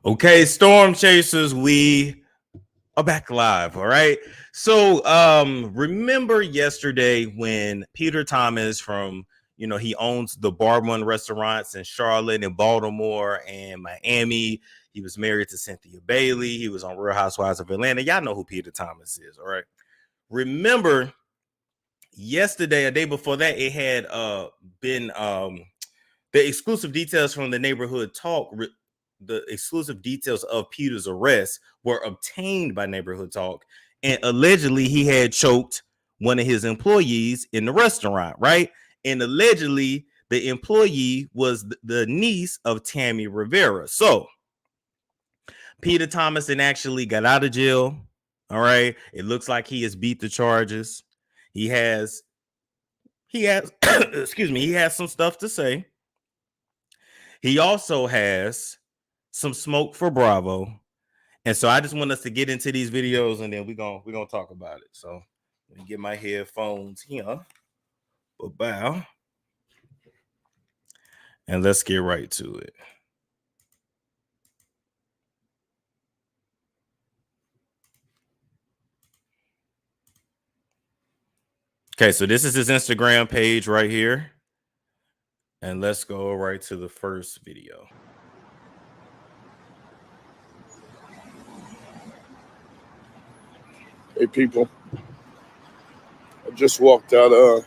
Okay, Storm Chasers, we are back live. All right. So remember yesterday when Peter Thomas from he owns the Bar One restaurants in Charlotte and Baltimore and Miami. He was married to Cynthia Bailey. He was on Real Housewives of Atlanta. Y'all know who Peter Thomas is. All right. Remember yesterday, a day before that, it had been the exclusive details from the Neighborhood Talk. The exclusive details of Peter's arrest were obtained by Neighborhood Talk, and allegedly he had choked one of his employees in the restaurant, right? And allegedly the employee was the niece of Tammy Rivera. So Peter Thomas actually got out of jail. All right. It looks like he has beat the charges. He has excuse me, he has some stuff to say. He also has some smoke for Bravo. And so I just want us to get into these videos and then we're gonna talk about it. So let me get my headphones here. Bow. And let's get right to it. Okay, so this is his Instagram page right here. And let's go right to the first video. Hey people, I just walked out of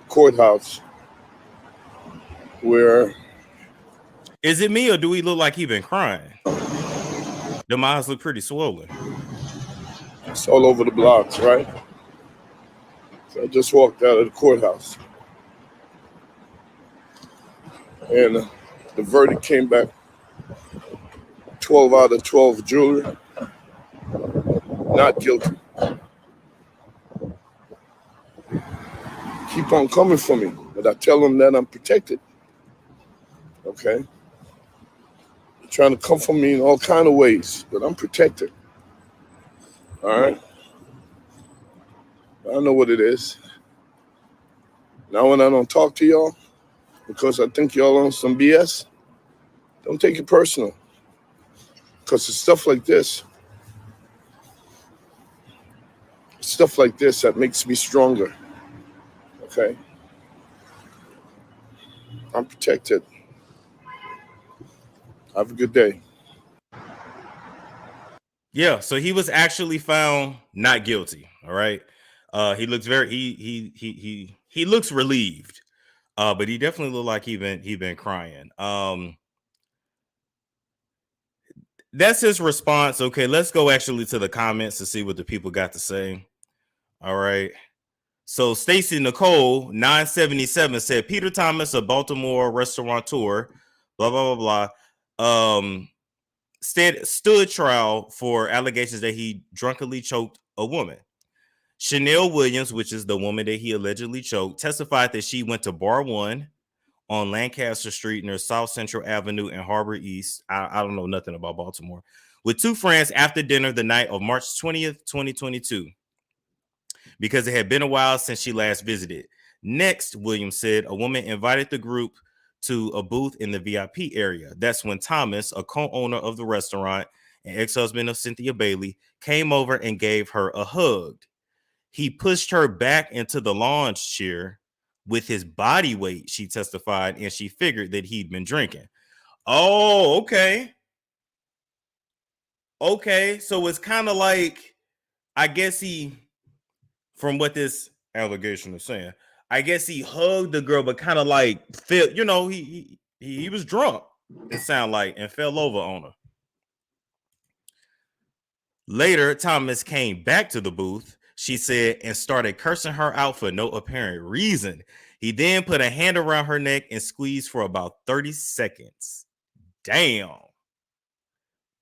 courthouse where... Is it me or do we look like he been crying? The eyes look pretty swollen. It's all over the blocks, right? So I just walked out of the courthouse. And the verdict came back 12 out of 12 jurors not guilty. Keep on coming for me, but I tell them that I'm protected. Okay? They're trying to come for me in all kind of ways, but I'm protected. All right? I know what it is. Now when I don't talk to y'all, because I think y'all on some BS, don't take it personal. Because it's stuff like this that makes me stronger. Okay? I'm protected. Have a good day. Yeah, so he was actually found not guilty. All right. He looks very he looks relieved. But he definitely looked like he been crying. That's his response. Okay, let's go actually to the comments to see what the people got to say. All right. So Stacy Nicole 977 said Peter Thomas, a Baltimore restaurateur, blah blah blah blah. Stood trial for allegations that he drunkenly choked a woman. Chanel Williams, which is the woman that he allegedly choked, testified that she went to Bar One on Lancaster Street near South Central Avenue and Harbor East. I don't know nothing about Baltimore. With two friends after dinner the night of March 20th, 2022, because it had been a while since she last visited. Next, Williams said a woman invited the group to a booth in the VIP area. That's when Thomas, a co-owner of the restaurant and ex-husband of Cynthia Bailey, came over and gave her a hug. He pushed her back into the lounge chair with his body weight, she testified, and she figured that he'd been drinking. Oh, okay. Okay, so it's kind of like, I guess he, from what this allegation is saying, I guess he hugged the girl, but kind of like felt, he was drunk, it sounded like, and fell over on her. Later, Thomas came back to the booth, she said, and started cursing her out for no apparent reason. He then put a hand around her neck and squeezed for about 30 seconds. Damn.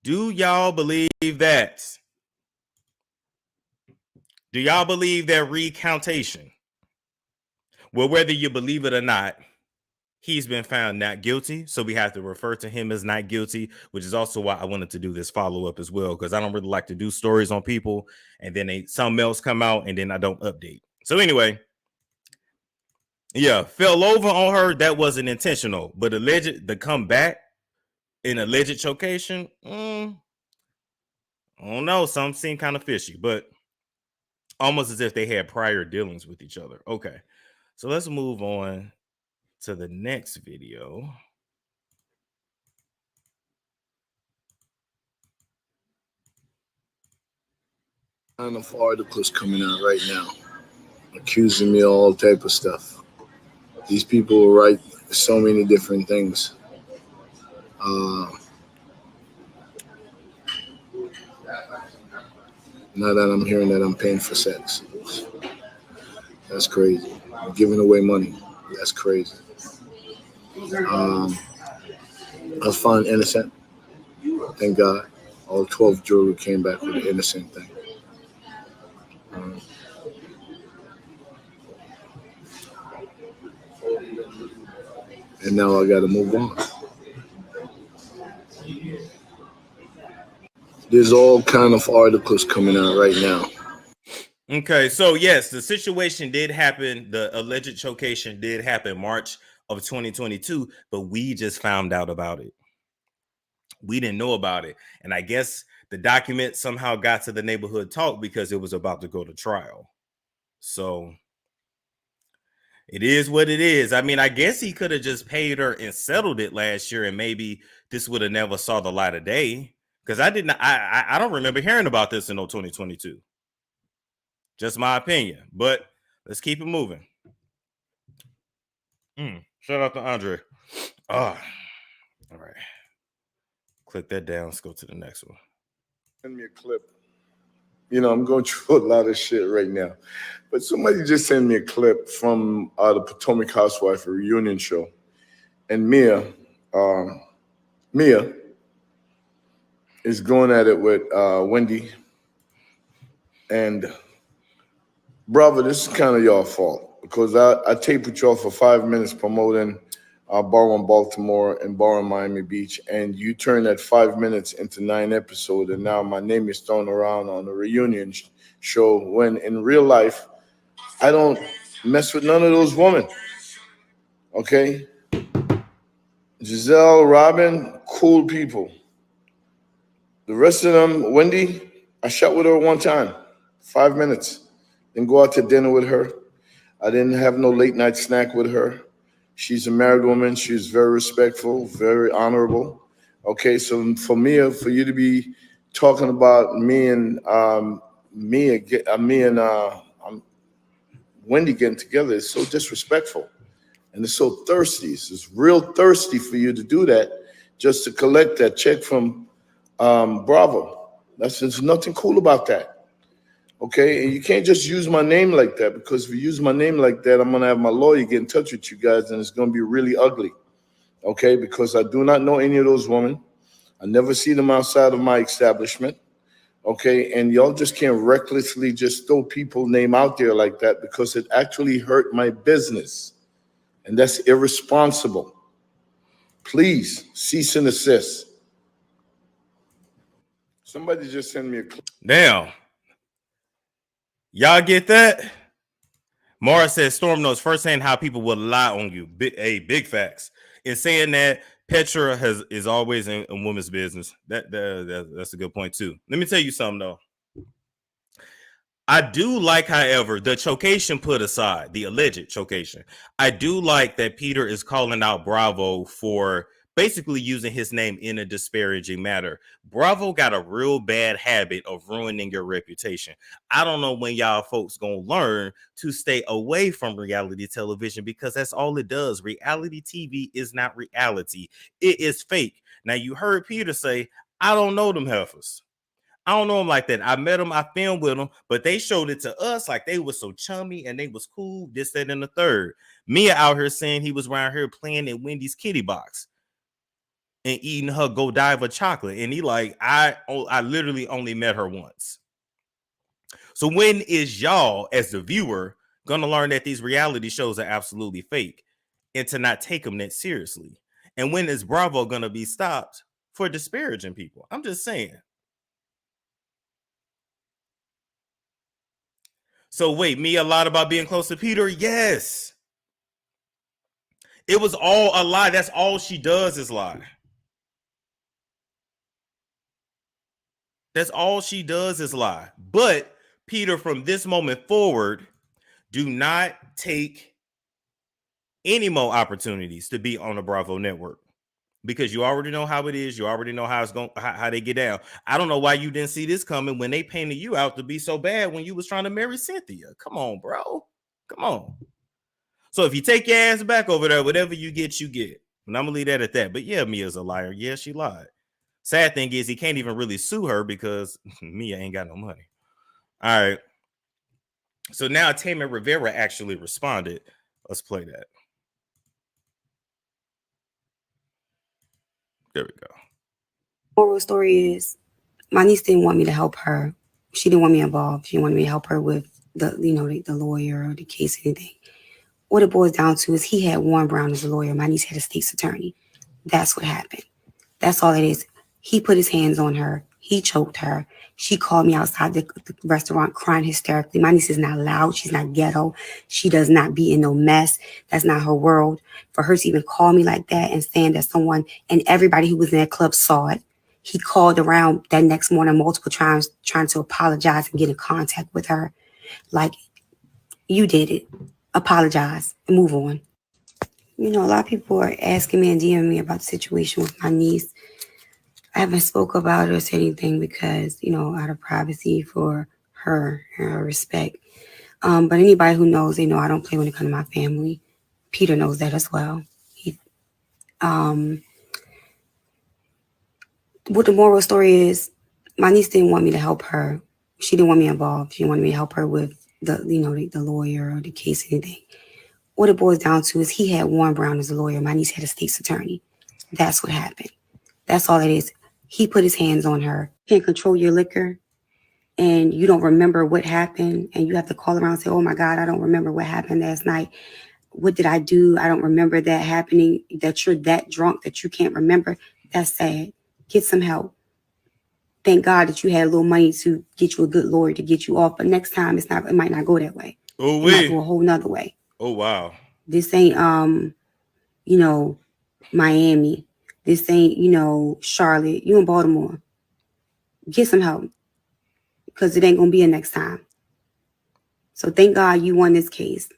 Do y'all believe that? Do y'all believe that recantation? Well, whether you believe it or not, he's been found not guilty. So we have to refer to him as not guilty, which is also why I wanted to do this follow-up as well, because I don't really like to do stories on people and then something else come out and then I don't update. So anyway, yeah, fell over on her. That wasn't intentional, but alleged to come back, an alleged chocation. I don't know. Some seem kind of fishy, but almost as if they had prior dealings with each other. Okay, so let's move on to the next video. Kind of articles coming out right now, accusing me of all type of stuff. These people will write so many different things. Now that I'm hearing that I'm paying for sex, that's crazy. I'm giving away money, that's crazy. I was found innocent. Thank God. All 12 jurors came back with the innocent thing. And now I got to move on. There's all kind of articles coming out right now. Okay, so yes, the situation did happen. The alleged chocation did happen March of 2022, but we just found out about it. We didn't know about it. And I guess the document somehow got to the neighborhood talk because it was about to go to trial. So it is what it is. I mean, I guess he could have just paid her and settled it last year, and maybe this would have never saw the light of day. Because I don't remember hearing about this in 2022. Just my opinion. But let's keep it moving. Shout out to Andre. All right. Click that down. Let's go to the next one. Send me a clip. You know, I'm going through a lot of shit right now. But somebody just sent me a clip from the Potomac Housewife reunion show. And Mia is going at it with Wendy. And brother, this is kind of your fault because I taped with y'all for 5 minutes promoting Bar in Baltimore and Bar in Miami Beach, and you turned that 5 minutes into 9 episodes, and now my name is thrown around on the reunion show when in real life, I don't mess with none of those women, okay? Giselle, Robin, cool people. The rest of them, Wendy, I shot with her one time, 5 minutes, then go out to dinner with her. I didn't have no late night snack with her. She's a married woman. She's very respectful, very honorable. Okay, so for me, for you to be talking about me and Wendy getting together is so disrespectful, and it's so thirsty. It's real thirsty for you to do that just to collect that check from Bravo. There's nothing cool about that. Okay, and you can't just use my name like that, because if you use my name like that, I'm gonna have my lawyer get in touch with you guys, and it's gonna be really ugly. Okay, because I do not know any of those women. I never see them outside of my establishment. Okay, and y'all just can't recklessly just throw people's name out there like that because it actually hurt my business, and that's irresponsible. Please cease and desist. Somebody just send me a clip. Now, y'all get that? Mara says Storm knows firsthand how people will lie on you. Big facts. In saying that, Petra is always in women's business. That's a good point too. Let me tell you something though. I do like, however, the chocation put aside, the alleged chocation. I do like that Peter is calling out Bravo for basically using his name in a disparaging manner. Bravo got a real bad habit of ruining your reputation. I don't know when y'all folks gonna learn to stay away from reality television, because that's all it does. Reality TV is not reality. It is fake. Now, you heard Peter say, I don't know them heifers. I don't know them like that. I met them, I filmed with them, but they showed it to us like they were so chummy and they was cool, this, that, and the third. Mia out here saying he was around here playing in Wendy's kitty box and eating her Godiva chocolate. And he like, I literally only met her once. So when is y'all, as the viewer, gonna learn that these reality shows are absolutely fake and to not take them that seriously? And when is Bravo gonna be stopped for disparaging people? I'm just saying. So wait, Mia lied about being close to Peter? Yes. It was all a lie. That's all she does is lie. That's all she does is lie. But Peter, from this moment forward, do not take any more opportunities to be on the Bravo network, because you already know how it is. You already know how it's going, how they get down. I don't know why you didn't see this coming when they painted you out to be so bad when you was trying to marry Cynthia. Come on, bro. Come on. So if you take your ass back over there, whatever you get, you get. And I'm gonna leave that at that. But yeah, Mia's a liar. Yeah, she lied. Sad thing is he can't even really sue her because Mia ain't got no money. All right. So now Tammy Rivera actually responded. Let's play that. There we go. Moral story is, my niece didn't want me to help her. She didn't want me involved. She wanted me to help her with the lawyer or the case, anything. What it boils down to is he had Warren Brown as a lawyer. My niece had a state's attorney. That's what happened. That's all it is. He put his hands on her. He choked her. She called me outside the restaurant crying hysterically. My niece is not loud. She's not ghetto. She does not be in no mess. That's not her world. For her to even call me like that and saying that someone and everybody who was in that club saw it. He called around that next morning multiple times trying to apologize and get in contact with her. Like, you did it. Apologize and move on. You know, a lot of people are asking me and DMing me about the situation with my niece. I haven't spoke about it or said anything because, out of privacy for her and her respect. But anybody who knows, they know I don't play when it comes to my family. Peter knows that as well. What the moral story is, my niece didn't want me to help her. She didn't want me involved. She wanted me to help her with the lawyer or the case, anything. What it boils down to is he had Warren Brown as a lawyer. My niece had a state's attorney. That's what happened. That's all it is. He put his hands on her. You can't control your liquor and you don't remember what happened and you have to call around and say, oh my God, I don't remember what happened last night. What did I do? I don't remember that happening, that you're that drunk that you can't remember. That's sad. Get some help. Thank God that you had a little money to get you a good lawyer to get you off. But next time it might not go that way. Oh, it might go a whole nother way. Oh, wow. This ain't, Miami. This ain't, Charlotte. You in Baltimore. Get some help because it ain't going to be a next time. So thank God you won this case.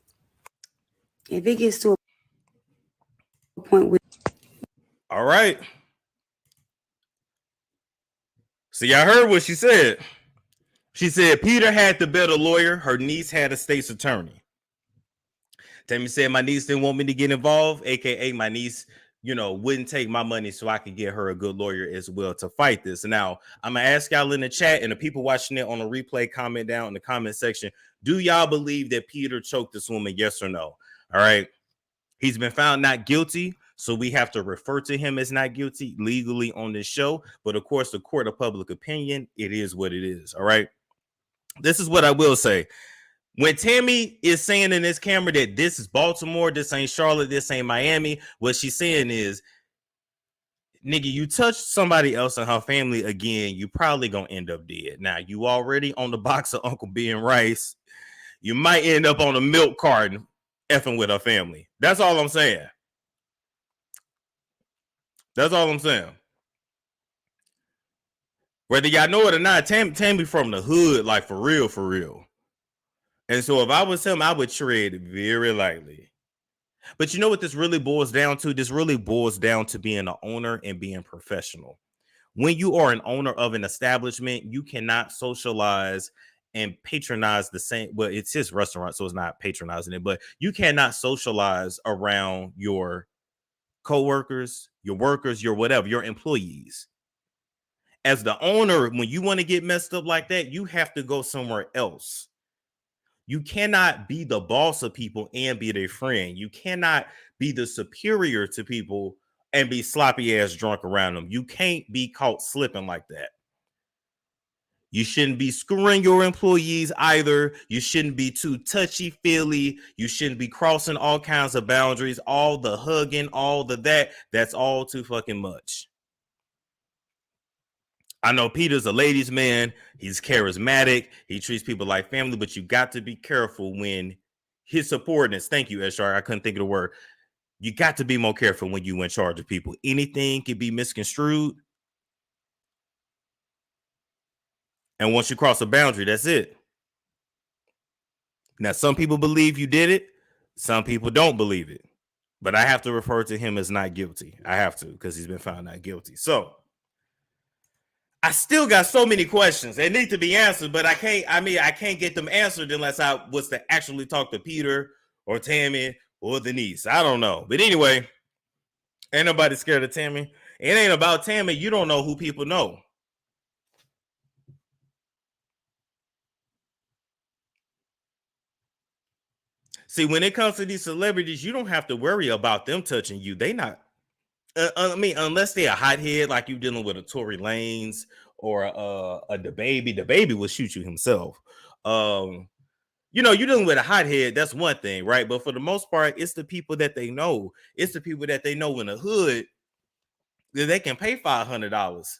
If it gets to a point where... All right. See, I heard what she said. She said Peter had the better lawyer. Her niece had a state's attorney. Tammy said my niece didn't want me to get involved, a.k.a. my niece, wouldn't take my money so I could get her a good lawyer as well to fight this. Now, I'm going to ask y'all in the chat and the people watching it on the replay, comment down in the comment section. Do y'all believe that Peter choked this woman? Yes or no? All right. He's been found not guilty, so we have to refer to him as not guilty legally on this show. But of course, the court of public opinion, it is what it is. All right. This is what I will say. When Tammy is saying in this camera that this is Baltimore, this ain't Charlotte, this ain't Miami, what she's saying is, nigga, you touch somebody else in her family again, you probably gonna end up dead. Now, you already on the box of Uncle B and Rice. You might end up on a milk carton effing with her family. That's all I'm saying. That's all I'm saying. Whether y'all know it or not, Tammy from the hood, like for real, for real. And so if I was him, I would tread very lightly. But you know what this really boils down to? This really boils down to being an owner and being professional. When you are an owner of an establishment, you cannot socialize and patronize the same. Well, it's his restaurant, so it's not patronizing it, but you cannot socialize around your coworkers, your workers, your whatever, your employees. As the owner, when you want to get messed up like that, you have to go somewhere else. You cannot be the boss of people and be their friend. You cannot be the superior to people and be sloppy ass drunk around them. You can't be caught slipping like that. You shouldn't be screwing your employees either. You shouldn't be too touchy-feely. You shouldn't be crossing all kinds of boundaries, all the hugging, all the that. That's all too fucking much. I know Peter's a ladies' man. He's charismatic. He treats people like family, but you got to be careful when his subordinates, thank you, SR, I couldn't think of the word. You got to be more careful when you're in charge of people. Anything can be misconstrued. And once you cross a boundary, that's it. Now, some people believe you did it. Some people don't believe it. But I have to refer to him as not guilty. I have to, because he's been found not guilty. So I still got so many questions that need to be answered, but I can't get them answered unless I was to actually talk to Peter or Tammy or the niece. I don't know. But anyway, ain't nobody scared of Tammy. It ain't about Tammy. You don't know who people know. See, when it comes to these celebrities, you don't have to worry about them touching you. They not, unless they're a hothead, like you dealing with a Tory Lanez or a DaBaby. DaBaby will shoot you himself. You're dealing with a hothead. That's one thing, right? But for the most part, it's the people that they know. It's the people that they know in the hood that they can pay $500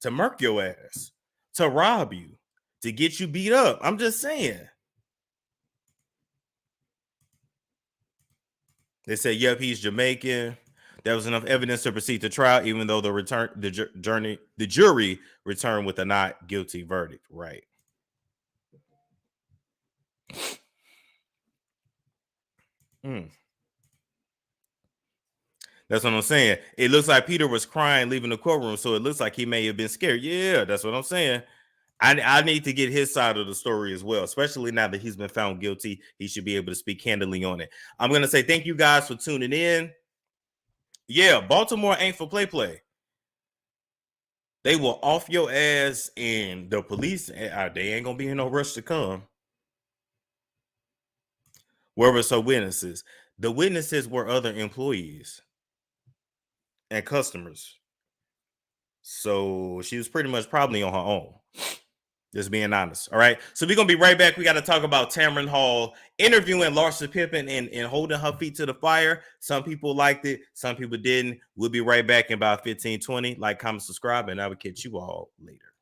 to murk your ass, to rob you, to get you beat up. I'm just saying. They said, yep, he's Jamaican. There was enough evidence to proceed to trial, even though the jury returned with a not guilty verdict. Right. That's what I'm saying. It looks like Peter was crying leaving the courtroom, so it looks like he may have been scared. Yeah, that's what I'm saying. I need to get his side of the story as well, especially now that he's been found guilty. He should be able to speak candidly on it. I'm going to say thank you guys for tuning in. Yeah, Baltimore ain't for play. They will off your ass, and the police, they ain't going to be in no rush to come. Where were some witnesses? The witnesses were other employees and customers. So she was pretty much probably on her own. Just being honest. All right. So we're going to be right back. We got to talk about Tamron Hall interviewing Larsa Pippen and holding her feet to the fire. Some people liked it. Some people didn't. We'll be right back in about 15-20. Like, comment, subscribe, and I will catch you all later.